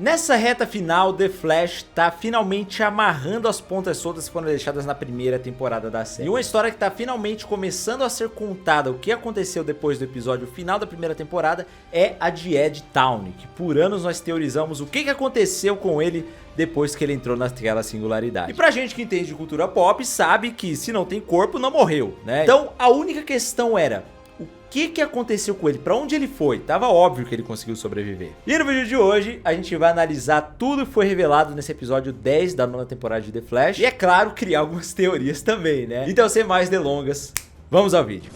Nessa reta final, The Flash tá finalmente amarrando as pontas soltas que foram deixadas na primeira temporada da série. E uma história que tá finalmente começando a ser contada, o que aconteceu depois do episódio final da primeira temporada, é a de Ed Town, que por anos nós teorizamos o que aconteceu com ele depois que ele entrou naquela singularidade. E pra gente que entende de cultura pop, sabe que se não tem corpo, não morreu, né? Então a única questão era: o que aconteceu com ele? Pra onde ele foi? Tava óbvio que ele conseguiu sobreviver. E no vídeo de hoje, a gente vai analisar tudo que foi revelado nesse episódio 10 da nona temporada de The Flash. E é claro, criar algumas teorias também, né? Então, sem mais delongas, vamos ao vídeo.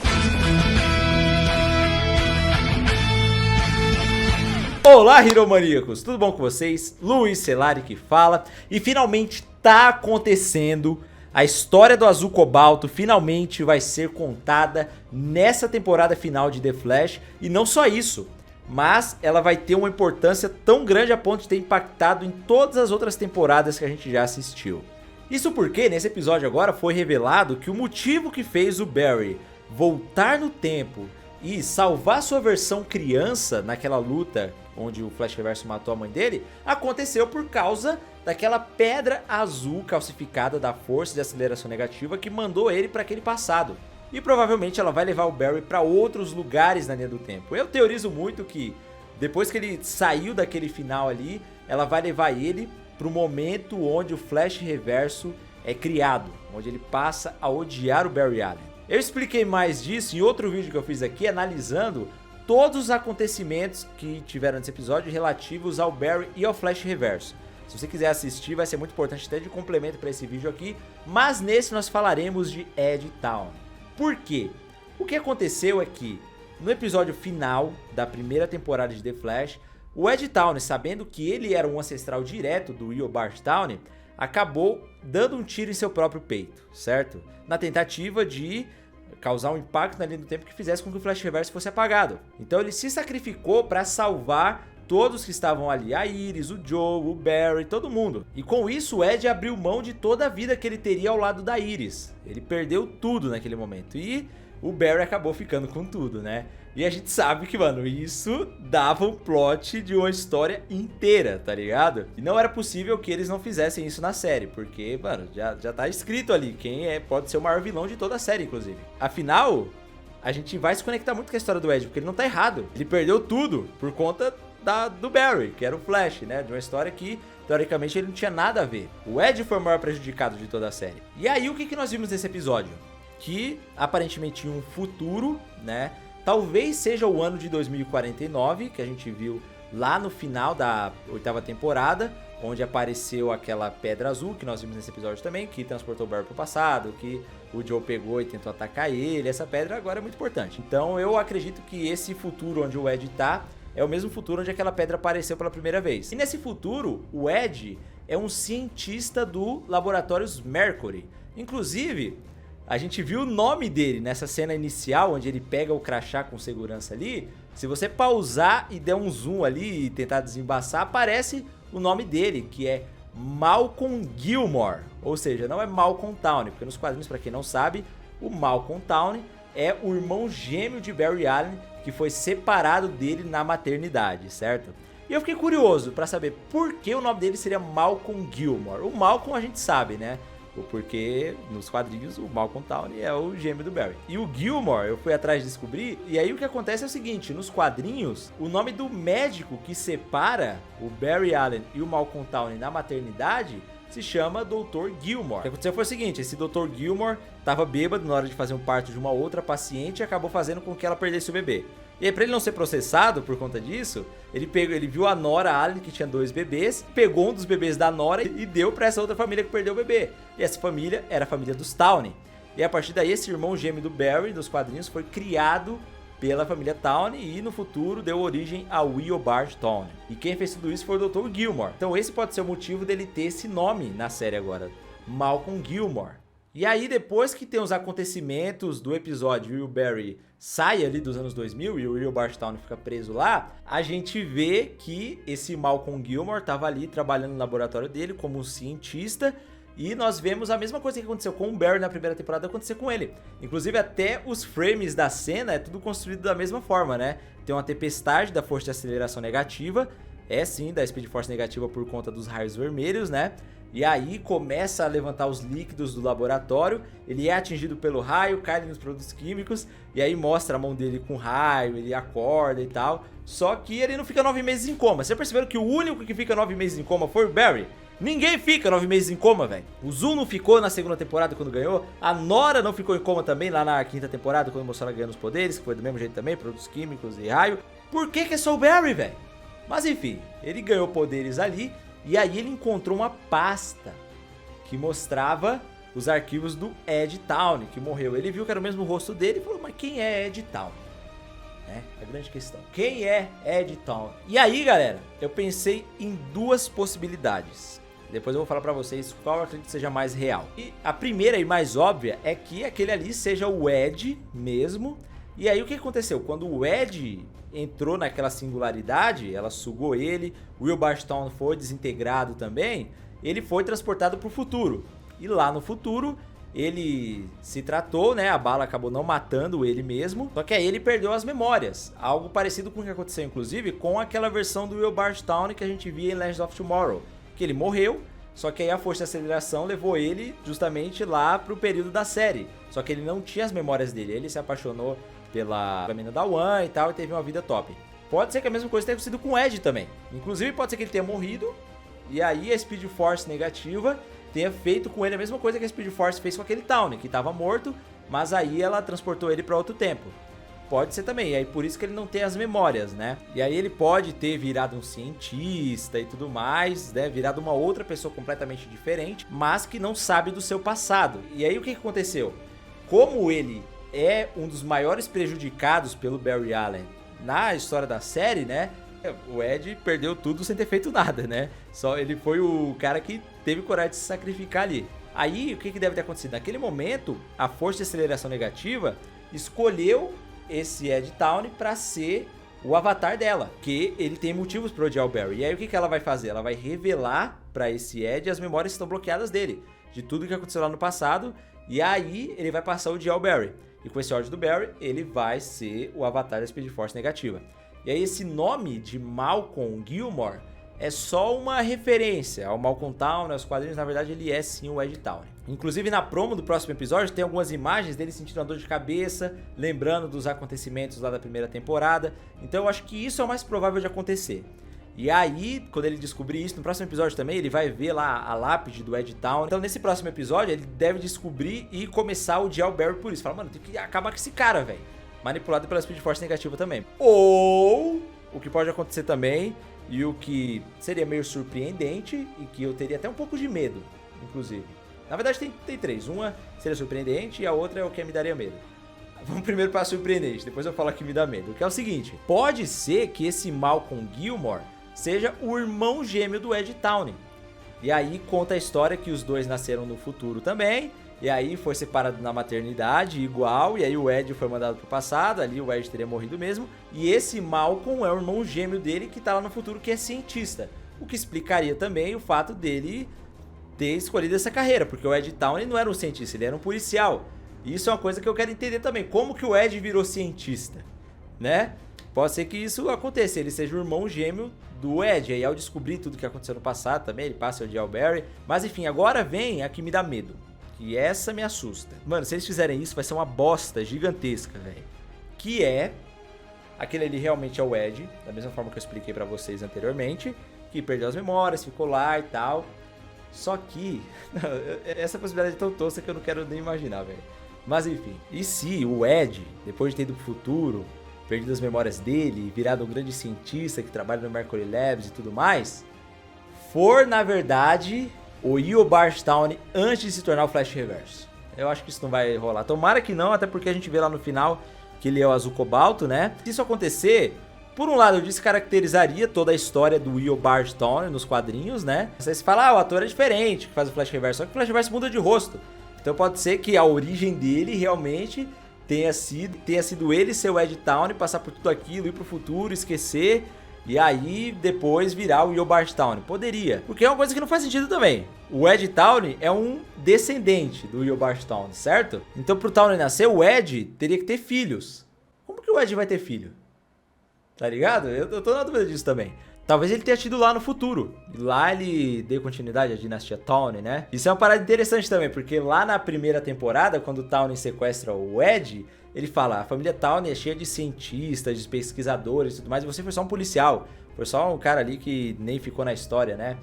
Olá, Heromaníacos! Tudo bom com vocês? Luiz Celari que fala. E finalmente tá acontecendo. A história do Azul Cobalto finalmente vai ser contada nessa temporada final de The Flash. E não só isso, mas ela vai ter uma importância tão grande a ponto de ter impactado em todas as outras temporadas que a gente já assistiu. Isso porque nesse episódio agora foi revelado que o motivo que fez o Barry voltar no tempo e salvar sua versão criança naquela luta onde o Flash Reverso matou a mãe dele, aconteceu por causa daquela pedra azul calcificada da força de aceleração negativa que mandou ele para aquele passado. E provavelmente ela vai levar o Barry para outros lugares na linha do tempo. Eu teorizo muito que depois que ele saiu daquele final ali, ela vai levar ele para o momento onde o Flash Reverso é criado, onde ele passa a odiar o Barry Allen. Eu expliquei mais disso em outro vídeo que eu fiz aqui, analisando todos os acontecimentos que tiveram nesse episódio relativos ao Barry e ao Flash Reverso. Se você quiser assistir, vai ser muito importante até de complemento para esse vídeo aqui, mas nesse nós falaremos de Ed Town. Por quê? O que aconteceu é que no episódio final da primeira temporada de The Flash, o Ed Town, sabendo que ele era um ancestral direto do Eobard Town, acabou dando um tiro em seu próprio peito, certo? Na tentativa de causar um impacto na linha do tempo que fizesse com que o Flash Reverso fosse apagado. Então ele se sacrificou para salvar todos que estavam ali, a Iris, o Joe, o Barry, todo mundo. E com isso o Ed abriu mão de toda a vida que ele teria ao lado da Iris. Ele perdeu tudo naquele momento e o Barry acabou ficando com tudo, né? E a gente sabe que, mano, isso dava um plot de uma história inteira, tá ligado? E não era possível que eles não fizessem isso na série, porque, mano, já tá escrito ali quem pode ser o maior vilão de toda a série, inclusive. Afinal, a gente vai se conectar muito com a história do Ed, porque ele não tá errado. Ele perdeu tudo por conta do Barry, que era o Flash, né? De uma história que, teoricamente, ele não tinha nada a ver. O Ed foi o maior prejudicado de toda a série. E aí, o que nós vimos nesse episódio? Que, aparentemente, em um futuro, né? Talvez seja o ano de 2049, que a gente viu lá no final da 8ª temporada, onde apareceu aquela pedra azul, que nós vimos nesse episódio também, que transportou o Barry pro passado, que o Joe pegou e tentou atacar ele. Essa pedra agora é muito importante. Então eu acredito que esse futuro onde o Ed tá é o mesmo futuro onde aquela pedra apareceu pela primeira vez. E nesse futuro, o Ed é um cientista do Laboratórios Mercury. Inclusive, a gente viu o nome dele nessa cena inicial, onde ele pega o crachá com segurança ali. Se você pausar e der um zoom ali e tentar desembaçar, aparece o nome dele, que é Malcolm Gilmore. Ou seja, não é Malcolm Town, porque nos quadrinhos, para quem não sabe, o Malcolm Town é o irmão gêmeo de Barry Allen, que foi separado dele na maternidade, certo? E eu fiquei curioso para saber por que o nome dele seria Malcolm Gilmore. O Malcolm a gente sabe, né? Porque nos quadrinhos o Malcolm Town é o gêmeo do Barry. E o Gilmore eu fui atrás de descobrir, e aí o que acontece é o seguinte: nos quadrinhos, o nome do médico que separa o Barry Allen e o Malcolm Town na maternidade se chama Dr. Gilmore. O que aconteceu foi o seguinte: esse Dr. Gilmore estava bêbado na hora de fazer um parto de uma outra paciente e acabou fazendo com que ela perdesse o bebê. E aí, pra ele não ser processado por conta disso, ele viu a Nora Allen, que tinha 2 bebês, pegou um dos bebês da Nora e deu pra essa outra família que perdeu o bebê. E essa família era a família dos Town. E a partir daí, esse irmão gêmeo do Barry, dos quadrinhos, foi criado pela família Town e no futuro deu origem ao Eobard Town. E quem fez tudo isso foi o Dr. Gilmore. Então esse pode ser o motivo dele ter esse nome na série agora, Malcolm Gilmore. E aí, depois que tem os acontecimentos do episódio e o Barry sai ali dos anos 2000 e o Eobard Town fica preso lá, a gente vê que esse Malcolm Gilmore estava ali trabalhando no laboratório dele como um cientista. E nós vemos a mesma coisa que aconteceu com o Barry na primeira temporada acontecer com ele. Inclusive até os frames da cena é tudo construído da mesma forma, né? Tem uma tempestade da força de aceleração negativa é sim da Speed Force negativa por conta dos raios vermelhos, né? E aí começa a levantar os líquidos do laboratório, ele é atingido pelo raio, cai nos produtos químicos, e aí mostra a mão dele com raio, ele acorda e tal. Só que ele não fica 9 meses em coma. Vocês perceberam que o único que fica 9 meses em coma foi o Barry? Ninguém fica 9 meses em coma, velho. O Zul não ficou na segunda temporada quando ganhou. A Nora não ficou em coma também lá na quinta temporada quando mostrou ela ganhando os poderes, que foi do mesmo jeito também, produtos químicos e raio. Por que é só o Barry, velho? Mas enfim, ele ganhou poderes ali. E aí ele encontrou uma pasta que mostrava os arquivos do Ed Town, que morreu. Ele viu que era o mesmo rosto dele e falou, mas quem é Ed Town? A grande questão. Quem é Ed Town? E aí, galera, eu pensei em duas possibilidades. Depois eu vou falar pra vocês qual eu acredito que seja mais real. E a primeira e mais óbvia é que aquele ali seja o Ed mesmo. E aí o que aconteceu? Quando o Ed entrou naquela singularidade, ela sugou ele, o Will Barstown foi desintegrado também, ele foi transportado para o futuro. E lá no futuro, ele se tratou, né? A bala acabou não matando ele mesmo, só que aí ele perdeu as memórias. Algo parecido com o que aconteceu, inclusive, com aquela versão do Will Barstown que a gente via em Legends of Tomorrow, que ele morreu, só que aí a força de aceleração levou ele justamente lá pro período da série. Só que ele não tinha as memórias dele, ele se apaixonou pela mina da One e tal, e teve uma vida top. Pode ser que a mesma coisa tenha acontecido com o Ed também. Inclusive pode ser que ele tenha morrido, e aí a Speed Force negativa tenha feito com ele a mesma coisa que a Speed Force fez com aquele Town, que estava morto, mas aí ela transportou ele para outro tempo. Pode ser também, e aí por isso que ele não tem as memórias, né? E aí ele pode ter virado um cientista e tudo mais, né? Virado uma outra pessoa completamente diferente, mas que não sabe do seu passado. E aí o que aconteceu? Como ele é um dos maiores prejudicados pelo Barry Allen na história da série, né? O Ed perdeu tudo sem ter feito nada, né? Só ele foi o cara que teve coragem de se sacrificar ali. Aí, o que deve ter acontecido? Naquele momento, a força de aceleração negativa escolheu esse Ed Town para ser o avatar dela, que ele tem motivos para odiar o Barry. E aí, o que ela vai fazer? Ela vai revelar para esse Ed as memórias que estão bloqueadas dele, de tudo que aconteceu lá no passado, e aí ele vai passar a odiar o Barry. E com esse ódio do Barry, ele vai ser o avatar da Speed Force negativa. E aí esse nome de Malcolm Gilmore é só uma referência ao Malcolm Town, aos quadrinhos. Na verdade ele é sim o Ed Town. Inclusive na promo do próximo episódio tem algumas imagens dele sentindo uma dor de cabeça, lembrando dos acontecimentos lá da primeira temporada. Então eu acho que isso é o mais provável de acontecer. E aí, quando ele descobrir isso, no próximo episódio também, ele vai ver lá a lápide do Ed Town. Então nesse próximo episódio, ele deve descobrir e começar a odiar o Barry por isso. Fala, mano, tem que acabar com esse cara, velho. Manipulado pela Speed Force negativa também. Ou, o que pode acontecer também, e o que seria meio surpreendente, e que eu teria até um pouco de medo, inclusive. Na verdade tem três. Uma seria surpreendente e a outra é o que me daria medo. Vamos primeiro para surpreendente, depois eu falo o que me dá medo. Que é o seguinte, pode ser que esse Malcolm Gilmore seja o irmão gêmeo do Ed Town. E aí conta a história que os dois nasceram no futuro também. E aí foi separado na maternidade igual. E aí o Ed foi mandado pro passado. Ali o Ed teria morrido mesmo. E esse Malcolm é o irmão gêmeo dele que tá lá no futuro, que é cientista. O que explicaria também o fato dele ter escolhido essa carreira. Porque o Ed Town não era um cientista, ele era um policial. E isso é uma coisa que eu quero entender também. Como que o Ed virou cientista, né? Pode ser que isso aconteça, ele seja o irmão gêmeo do Ed. Aí ao descobrir tudo que aconteceu no passado também, ele passa a odiar o Barry. Mas enfim, agora vem a que me dá medo. E essa me assusta. Mano, se eles fizerem isso, vai ser uma bosta gigantesca, velho. Que é... aquele ali realmente é o Ed, da mesma forma que eu expliquei pra vocês anteriormente. Que perdeu as memórias, ficou lá e tal. Só que... essa possibilidade é tão tosca que eu não quero nem imaginar, velho. Mas enfim, e se o Ed, depois de ter ido pro futuro, perdido as memórias dele, virado um grande cientista que trabalha no Mercury Labs e tudo mais, for, na verdade, o Will Barstown antes de se tornar o Flash Reverso? Eu acho que isso não vai rolar. Tomara que não, até porque a gente vê lá no final que ele é o Azul Cobalto, né? Se isso acontecer, por um lado, eu descaracterizaria toda a história do Will Barstown nos quadrinhos, né? Você se fala, o ator é diferente que faz o Flash Reverso, só que o Flash Reverso muda de rosto. Então pode ser que a origem dele realmente tenha sido ele ser o Ed Town, passar por tudo aquilo, ir pro futuro, esquecer, e aí depois virar o Will Barstown. Poderia, porque é uma coisa que não faz sentido também. O Ed Town é um descendente do Will Barstown, certo? Então pro Town nascer, o Ed teria que ter filhos. Como que o Ed vai ter filho? Tá ligado? Eu tô na dúvida disso também. talvez ele tenha tido lá no futuro. E lá ele deu continuidade à dinastia Tawny, né? Isso é uma parada interessante também, porque lá na primeira temporada, quando o Tawny sequestra o Ed, ele fala, a família Tawny é cheia de cientistas, de pesquisadores e tudo mais, e você foi só um policial. Foi só um cara ali que nem ficou na história, né?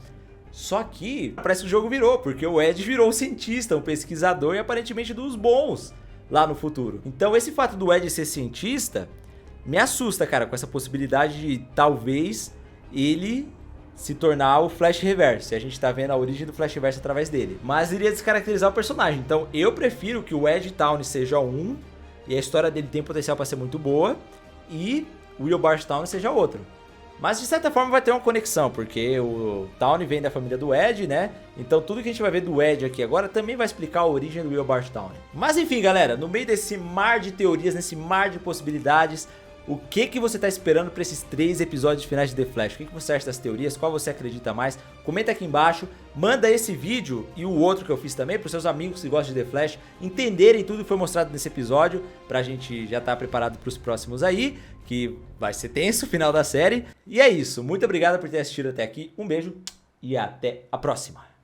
Só que parece que o jogo virou, porque o Ed virou um cientista, um pesquisador e aparentemente dos bons lá no futuro. Então esse fato do Ed ser cientista me assusta, cara, com essa possibilidade de talvez ele se tornar o Flash Reverso. A gente tá vendo a origem do Flash Reverso através dele. Mas iria descaracterizar o personagem. Então eu prefiro que o Ed Tawny seja um, e a história dele tem potencial para ser muito boa, e o Will Tawny seja outro. Mas de certa forma vai ter uma conexão, porque o Tawny vem da família do Ed, né? Então tudo que a gente vai ver do Ed aqui agora também vai explicar a origem do Will Tawny. Mas enfim, galera, no meio desse mar de teorias, nesse mar de possibilidades, o que você tá esperando para esses 3 episódios finais de The Flash? O que você acha das teorias? Qual você acredita mais? Comenta aqui embaixo, manda esse vídeo e o outro que eu fiz também para os seus amigos que gostam de The Flash entenderem tudo que foi mostrado nesse episódio, pra gente já estar preparado para os próximos aí, que vai ser tenso o final da série. E é isso, muito obrigado por ter assistido até aqui, um beijo e até a próxima.